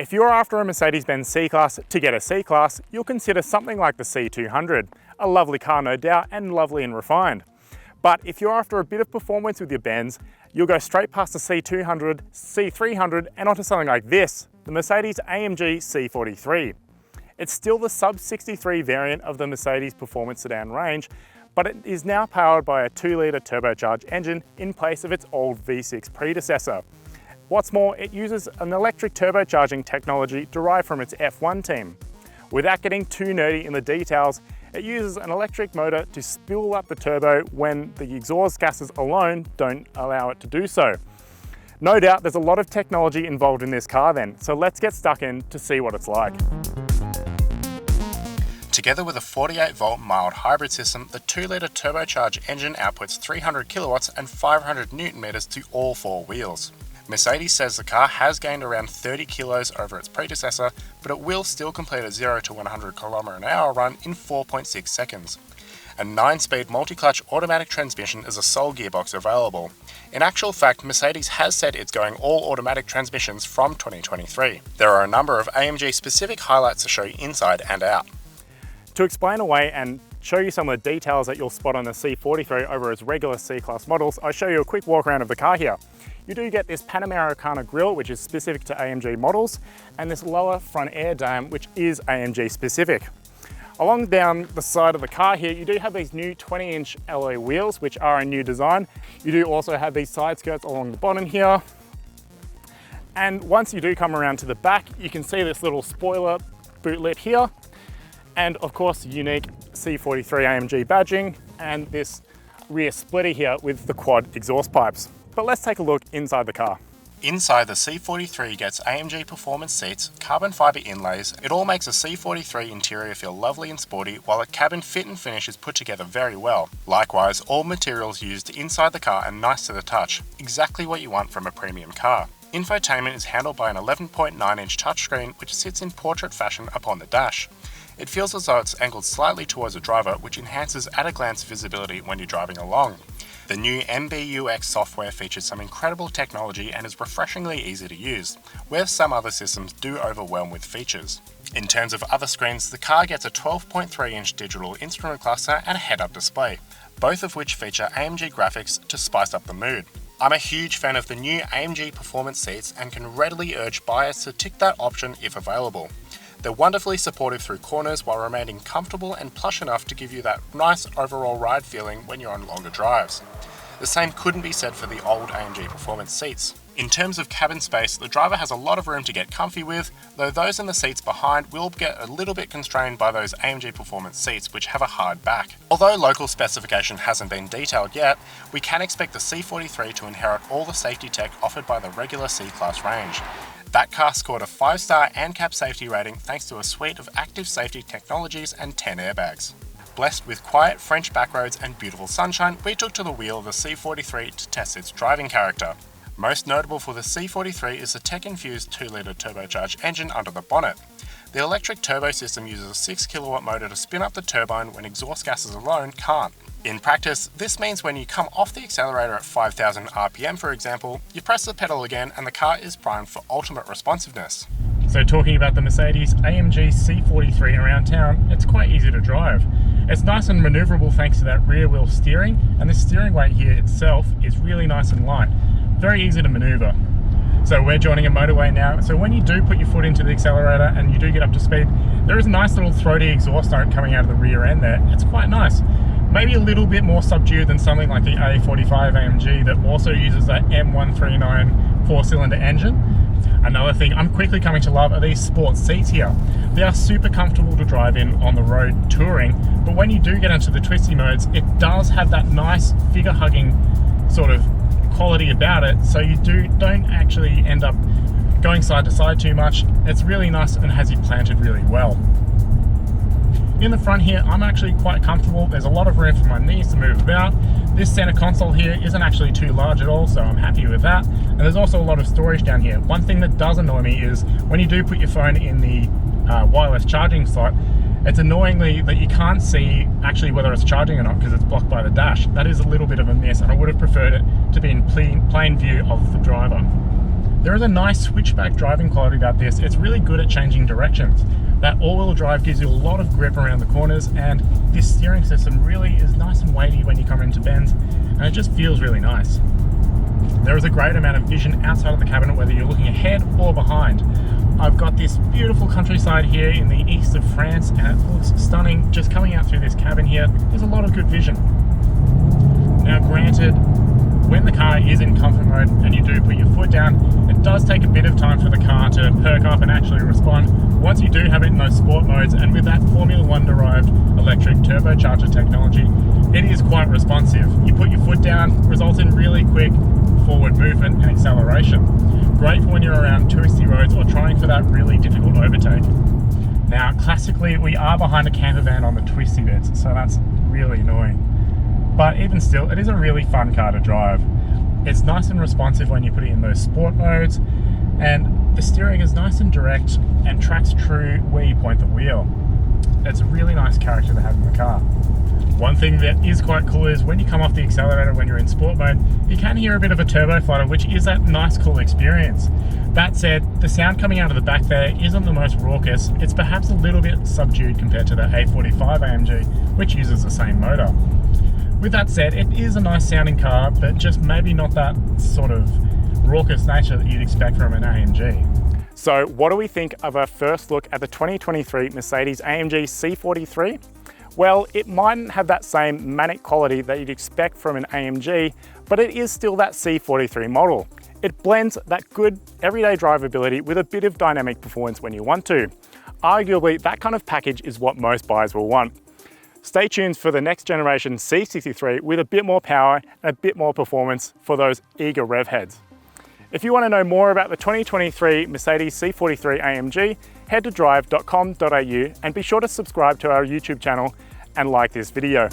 If you're after a Mercedes-Benz C-Class to get a C-Class, you'll consider something like the C200, a lovely car no doubt and lovely and refined. But if you're after a bit of performance with your Benz, you'll go straight past the C200, C300 and onto something like this, the Mercedes-AMG C43. It's still the sub-63 variant of the Mercedes performance sedan range, but it is now powered by a 2-litre turbocharged engine in place of its old V6 predecessor. What's more, it uses an electric turbocharging technology derived from its F1 team. Without getting too nerdy in the details, it uses an electric motor to spool up the turbo when the exhaust gases alone don't allow it to do so. No doubt there's a lot of technology involved in this car then, so let's get stuck in to see what it's like. Together with a 48-volt mild hybrid system, the 2-litre turbocharged engine outputs 300 kilowatts and 500 newton meters to all four wheels. Mercedes says the car has gained around 30 kilos over its predecessor, but it will still complete a 0 to 100 km/h run in 4.6 seconds. A 9-speed multi-clutch automatic transmission is a sole gearbox available. In actual fact, Mercedes has said it's going all automatic transmissions from 2023. There are a number of AMG specific highlights to show you inside and out. To explain away and show you some of the details that you'll spot on the C43 over its regular C-Class models, I'll show you a quick walk around of the car here. You do get this Panamericana grille, which is specific to AMG models, and this lower front air dam, which is AMG specific. Along down the side of the car here, you do have these new 20-inch alloy wheels, which are a new design. You do also have these side skirts along the bottom here. And once you do come around to the back, you can see this little spoiler bootlet here. And of course, unique C43 AMG badging and this rear splitter here with the quad exhaust pipes. But let's take a look inside the car. Inside, the C43 gets AMG performance seats, carbon fibre inlays. It all makes a C43 interior feel lovely and sporty, while the cabin fit and finish is put together very well. Likewise, all materials used inside the car are nice to the touch, exactly what you want from a premium car. Infotainment is handled by an 11.9-inch touchscreen which sits in portrait fashion upon the dash. It feels as though it's angled slightly towards the driver, which enhances at-a-glance visibility when you're driving along. The new MBUX software features some incredible technology and is refreshingly easy to use, where some other systems do overwhelm with features. In terms of other screens, the car gets a 12.3-inch digital instrument cluster and a head-up display, both of which feature AMG graphics to spice up the mood. I'm a huge fan of the new AMG performance seats and can readily urge buyers to tick that option if available. They're wonderfully supportive through corners while remaining comfortable and plush enough to give you that nice overall ride feeling when you're on longer drives. The same couldn't be said for the old AMG performance seats. In terms of cabin space, the driver has a lot of room to get comfy with, though those in the seats behind will get a little bit constrained by those AMG performance seats which have a hard back. Although local specification hasn't been detailed yet, we can expect the C43 to inherit all the safety tech offered by the regular C-Class range. That car scored a 5-star ANCAP safety rating thanks to a suite of active safety technologies and 10 airbags. Blessed with quiet French backroads and beautiful sunshine, we took to the wheel of the C43 to test its driving character. Most notable for the C43 is the tech-infused 2-litre turbocharged engine under the bonnet. The electric turbo system uses a 6 kilowatt motor to spin up the turbine when exhaust gases alone can't. In practice, this means when you come off the accelerator at 5,000 RPM, for example, you press the pedal again and the car is primed for ultimate responsiveness. So talking about the Mercedes-AMG C43 around town, it's quite easy to drive. It's nice and maneuverable thanks to that rear wheel steering, and the steering weight here itself is really nice and light. Very easy to maneuver. So we're joining a motorway now, so when you do put your foot into the accelerator and you do get up to speed, there is a nice little throaty exhaust note coming out of the rear end there. It's quite nice. Maybe a little bit more subdued than something like the A45 AMG that also uses that M139 4-cylinder engine. Another thing I'm quickly coming to love are these sports seats here. They are super comfortable to drive in on the road touring, but when you do get into the twisty modes, it does have that nice figure-hugging sort of quality about it, so you don't actually end up going side to side too much. It's really nice and has you planted really well. In the front here, I'm actually quite comfortable. There's a lot of room for my knees to move about. This center console here isn't actually too large at all, so I'm happy with that. And there's also a lot of storage down here. One thing that does annoy me is when you do put your phone in the wireless charging slot, it's annoyingly that you can't see actually whether it's charging or not because it's blocked by the dash. That is a little bit of a miss, and I would have preferred it to be in plain view of the driver. There is a nice switchback driving quality about this. It's really good at changing directions. That all-wheel drive gives you a lot of grip around the corners, and this steering system really is nice and weighty when you come into bends, and it just feels really nice. There is a great amount of vision outside of the cabinet, whether you're looking ahead or behind. I've got this beautiful countryside here in the east of France, and it looks stunning just coming out through this cabin here. There's a lot of good vision. Now granted, when the car is in comfort mode and you do put your foot down, it does take a bit of time for the car to perk up and actually respond. Once you do have it in those sport modes, and with that Formula 1 derived electric turbocharger technology, it is quite responsive. You put your foot down, results in really quick forward movement and acceleration. Great for when you're around twisty roads or trying for that really difficult overtake. Now, classically, we are behind a camper van on the twisty bits, so that's really annoying. But even still, it is a really fun car to drive. It's nice and responsive when you put it in those sport modes, and the steering is nice and direct and tracks true where you point the wheel. It's a really nice character to have in the car. One thing that is quite cool is when you come off the accelerator when you're in sport mode, you can hear a bit of a turbo flutter, which is that nice cool experience. That said, the sound coming out of the back there isn't the most raucous. It's perhaps a little bit subdued compared to the A45 AMG, which uses the same motor. With that said, it is a nice sounding car, but just maybe not that sort of raucous nature that you'd expect from an AMG. So what do we think of our first look at the 2023 Mercedes-AMG C43? Well, it mightn't have that same manic quality that you'd expect from an AMG, but it is still that C43 model. It blends that good everyday drivability with a bit of dynamic performance when you want to. Arguably, that kind of package is what most buyers will want. Stay tuned for the next generation C63 with a bit more power and a bit more performance for those eager rev heads. If you want to know more about the 2023 Mercedes C43 AMG, head to Drive.com.au and be sure to subscribe to our YouTube channel and like this video.